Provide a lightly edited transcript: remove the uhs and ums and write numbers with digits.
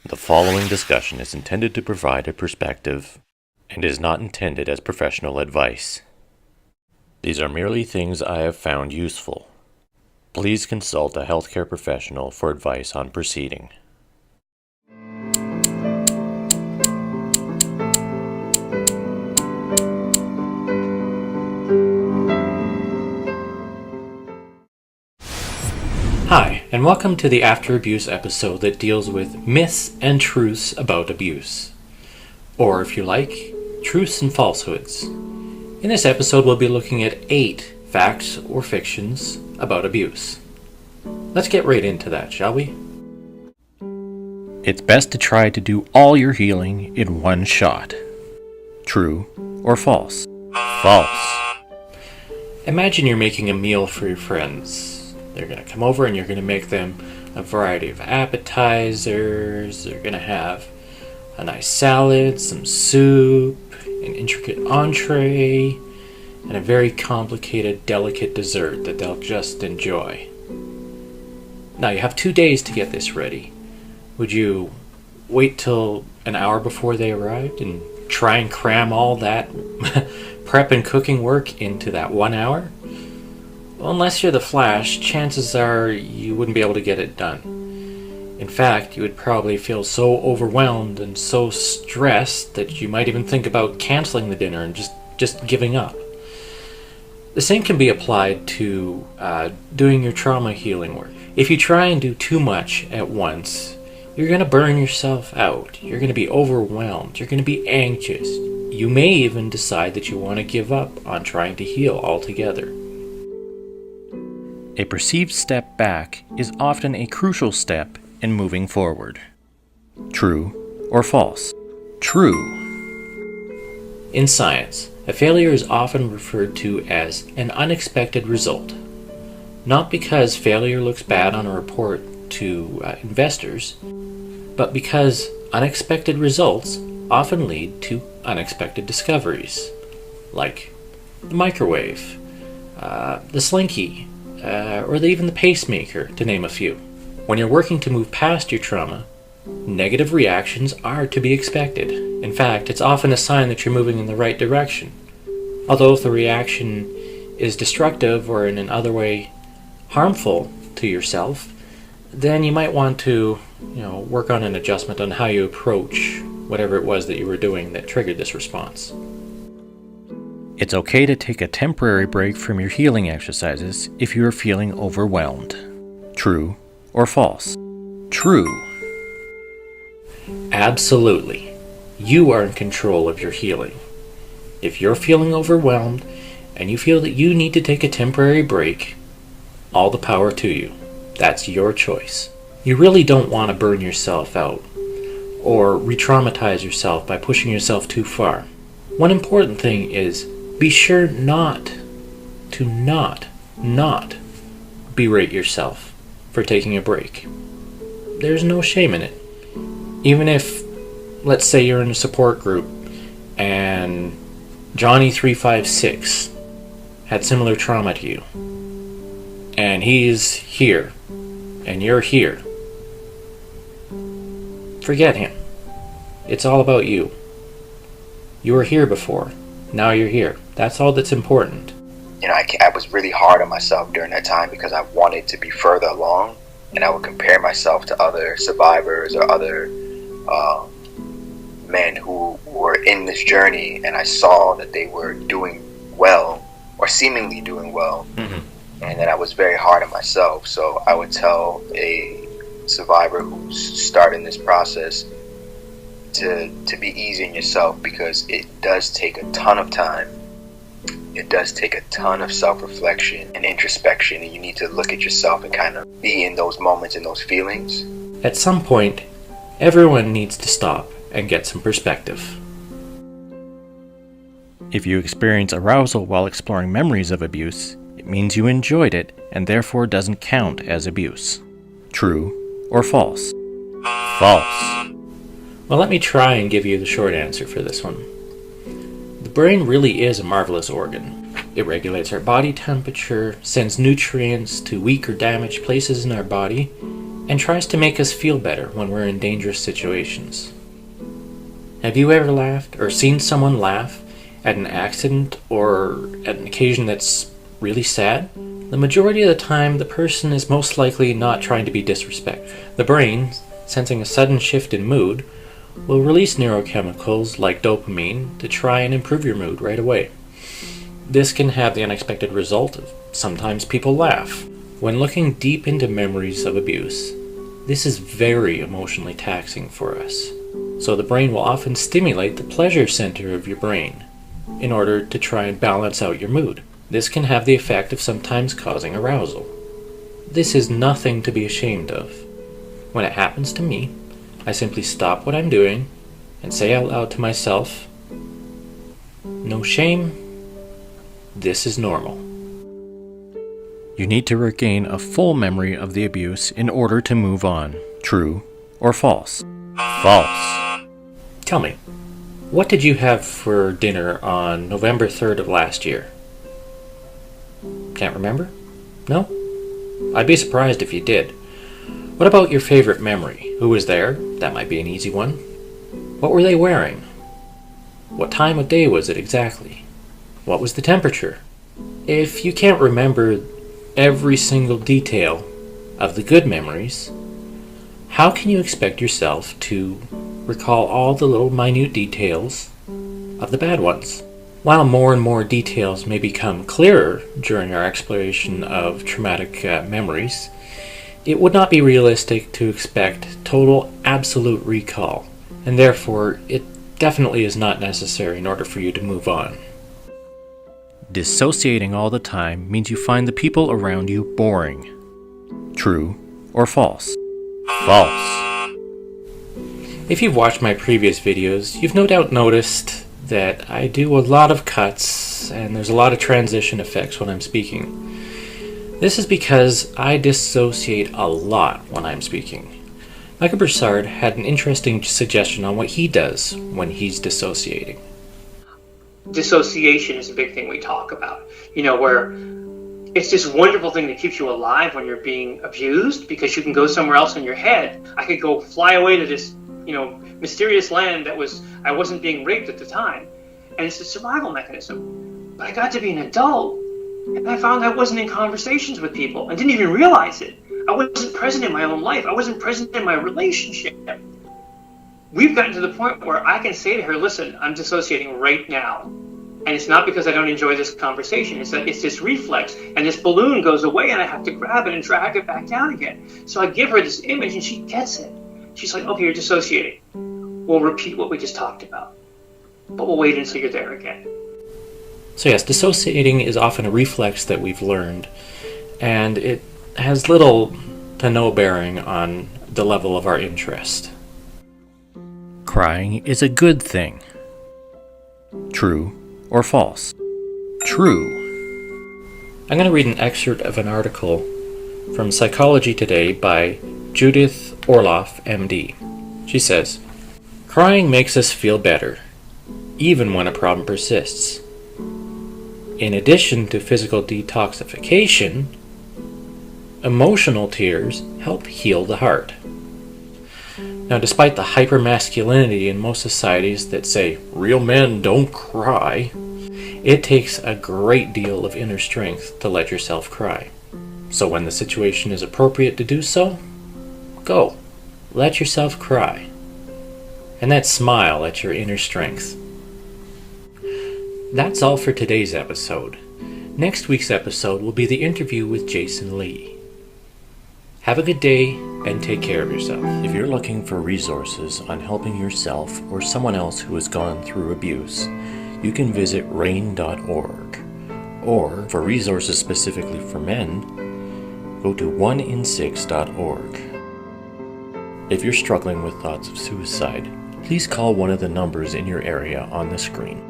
The following discussion is intended to provide a perspective and is not intended as professional advice. These are merely things I have found useful. Please consult a healthcare professional for advice on proceeding. Hi, and welcome to the After Abuse episode that deals with myths and truths about abuse. Or, if you like, truths and falsehoods. In this episode, we'll be looking at 8 facts or fictions about abuse. Let's get right into that, shall we? It's best to try to do all your healing in one shot. True or false? False. Imagine you're making a meal for your friends. They're going to come over and you're going to make them a variety of appetizers. They're going to have a nice salad, some soup, an intricate entree, and a very complicated, delicate dessert that they'll just enjoy. Now, you have 2 days to get this ready. Would you wait till an hour before they arrived and try and cram all that prep and cooking work into that 1 hour? Well, unless you're the Flash, chances are you wouldn't be able to get it done. In fact, you would probably feel so overwhelmed and so stressed that you might even think about canceling the dinner and just giving up. The same can be applied to doing your trauma healing work. If you try and do too much at once, you're going to burn yourself out. You're going to be overwhelmed. You're going to be anxious. You may even decide that you want to give up on trying to heal altogether. A perceived step back is often a crucial step in moving forward. True or false? True. In science, a failure is often referred to as an unexpected result. Not because failure looks bad on a report to investors, but because unexpected results often lead to unexpected discoveries, like the microwave, the slinky, or even the pacemaker, to name a few. When you're working to move past your trauma, negative reactions are to be expected. In fact, it's often a sign that you're moving in the right direction. Although if the reaction is destructive or in an other way harmful to yourself, then you might want to, work on an adjustment on how you approach whatever it was that you were doing that triggered this response. It's okay to take a temporary break from your healing exercises if you are feeling overwhelmed. True or false? True. Absolutely. You are in control of your healing. If you're feeling overwhelmed and you feel that you need to take a temporary break, all the power to you. That's your choice. You really don't want to burn yourself out or re-traumatize yourself by pushing yourself too far. One important thing is be sure not berate yourself for taking a break. There's no shame in it. Even if, let's say you're in a support group and Johnny 356 had similar trauma to you, and he's here, and you're here. Forget him. It's all about you. You were here before. Now you're here. That's all that's important. I was really hard on myself during that time because I wanted to be further along, and I would compare myself to other survivors or other men who were in this journey, and I saw that they were doing well or seemingly doing well. Mm-hmm. And then I was very hard on myself. So I would tell a survivor who's starting this process to be easy on yourself, because it does take a ton of time. It does take a ton of self-reflection and introspection, and you need to look at yourself and kind of be in those moments and those feelings. At some point, everyone needs to stop and get some perspective. If you experience arousal while exploring memories of abuse, it means you enjoyed it and therefore doesn't count as abuse. True or false? False. Well, let me try and give you the short answer for this one. The brain really is a marvelous organ. It regulates our body temperature, sends nutrients to weak or damaged places in our body, and tries to make us feel better when we're in dangerous situations. Have you ever laughed or seen someone laugh at an accident or at an occasion that's really sad? The majority of the time, the person is most likely not trying to be disrespectful. The brain, sensing a sudden shift in mood, will release neurochemicals like dopamine to try and improve your mood right away. This can have the unexpected result of sometimes people laugh. When looking deep into memories of abuse, this is very emotionally taxing for us. So the brain will often stimulate the pleasure center of your brain in order to try and balance out your mood. This can have the effect of sometimes causing arousal. This is nothing to be ashamed of. When it happens to me, I simply stop what I'm doing and say out loud to myself, "No shame, this is normal." You need to regain a full memory of the abuse in order to move on. True or false? False. Tell me, what did you have for dinner on November 3rd of last year? Can't remember? No? I'd be surprised if you did. What about your favorite memory? Who was there? That might be an easy one. What were they wearing? What time of day was it exactly? What was the temperature? If you can't remember every single detail of the good memories, how can you expect yourself to recall all the little minute details of the bad ones? While more and more details may become clearer during our exploration of traumatic memories, it would not be realistic to expect total absolute recall, and therefore it definitely is not necessary in order for you to move on. Dissociating all the time means you find the people around you boring. True or false? False. If you've watched my previous videos, you've no doubt noticed that I do a lot of cuts and there's a lot of transition effects when I'm speaking. This is because I dissociate a lot when I'm speaking. Michael Broussard had an interesting suggestion on what he does when he's dissociating. Dissociation is a big thing we talk about, where it's this wonderful thing that keeps you alive when you're being abused, because you can go somewhere else in your head. I could go fly away to this, mysterious land I wasn't being raped at the time. And it's a survival mechanism. But I got to be an adult, and I found I wasn't in conversations with people and didn't even realize it. I wasn't present in my own life. I wasn't present in my relationship. We've gotten to the point where I can say to her, "Listen, I'm dissociating right now." And it's not because I don't enjoy this conversation. It's that it's this reflex, and this balloon goes away, and I have to grab it and drag it back down again. So I give her this image, and she gets it. She's like, "Okay, you're dissociating. We'll repeat what we just talked about, but we'll wait until you're there again." So yes, dissociating is often a reflex that we've learned, and it has little to no bearing on the level of our interest. Crying is a good thing. True or false? True. I'm going to read an excerpt of an article from Psychology Today by Judith Orloff, MD. She says, "Crying makes us feel better, even when a problem persists. In addition to physical detoxification, emotional tears help heal the heart." Now, despite the hypermasculinity in most societies that say, "Real men don't cry," it takes a great deal of inner strength to let yourself cry. So when the situation is appropriate to do so, go. Let yourself cry. And then smile at your inner strength. That's all for today's episode. Next week's episode will be the interview with Jason Lee. Have a good day and take care of yourself. If you're looking for resources on helping yourself or someone else who has gone through abuse, you can visit rain.org. Or for resources specifically for men, go to oneinsix.org. If you're struggling with thoughts of suicide, please call one of the numbers in your area on the screen.